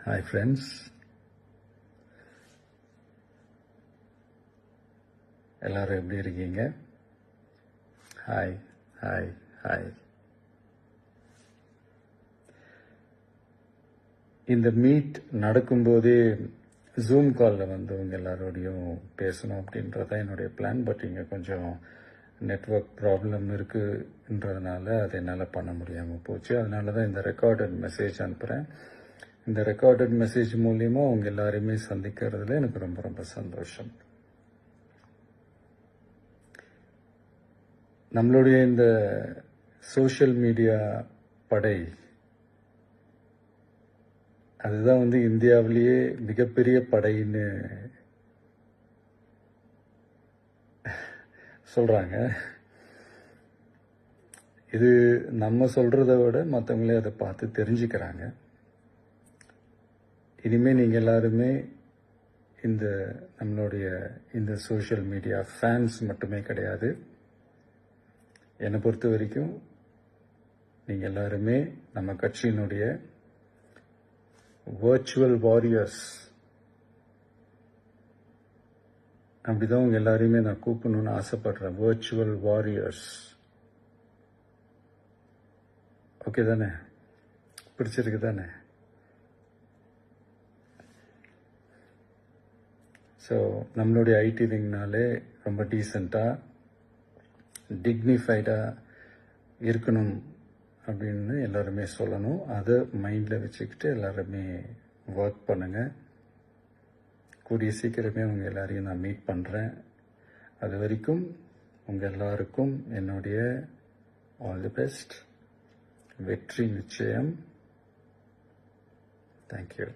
Hi friends, எல்லாரும் எப்படி இருக்கீங்க? Hi hi hi. இந்த மீட் நடக்கும்போதே ஜூம் காலில் வந்து உங்கள் எல்லாரோடையும் பேசணும் அப்படின்றத என்னுடைய பிளான். பட் இங்கே கொஞ்சம் நெட்வொர்க் ப்ராப்ளம் இருக்குன்றதுனால அதை என்னால் பண்ண முடியாமல் போச்சு. அதனால தான் இந்த ரெக்கார்டட் மெசேஜ் அனுப்புகிறேன். இந்த ரெக்கார்டட் மெசேஜ் மூலியமாக அவங்க எல்லாரையுமே சந்திக்கிறதுல எனக்கு ரொம்ப ரொம்ப சந்தோஷம். நம்மளுடைய இந்த சோஷியல் மீடியா படை, அதுதான் வந்து இந்தியாவிலேயே மிகப்பெரிய படைன்னு சொல்றாங்க. இது நம்ம சொல்றதை விட மற்றவங்களே அதை பார்த்து தெரிஞ்சுக்கிறாங்க. இனிமேல் நீங்கள் எல்லாருமே இந்த நம்மளுடைய இந்த சோஷியல் மீடியா ஃபேன்ஸ் மட்டுமே கிடையாது. என்னை பொறுத்த வரைக்கும் நீங்கள் எல்லாருமே நம்ம கட்சியினுடைய வர்ச்சுவல் வாரியர்ஸ். அப்படிதான் உங்க எல்லாரையுமே நான் கூப்பிடணும்னு ஆசைப்படுறேன். Virtual warriors. ஓகே தானே? பிடிச்சிருக்கு தானே? ஸோ நம்மளுடைய ஐடி விங்னாலே ரொம்ப டீசெண்டாக டிக்னிஃபைடாக இருக்கணும் அப்படின்னு எல்லாருமே சொல்லணும். அதை மைண்டில் வச்சுக்கிட்டு எல்லாருமே ஒர்க் பண்ணுங்கள். கூடிய சீக்கிரமே உங்கள் எல்லாரையும் நான் மீட் பண்ணுறேன். அது வரைக்கும் உங்கள் எல்லாருக்கும் என்னுடைய ஆல் தி பெஸ்ட். வெற்றி நிச்சயம். தேங்க்யூ.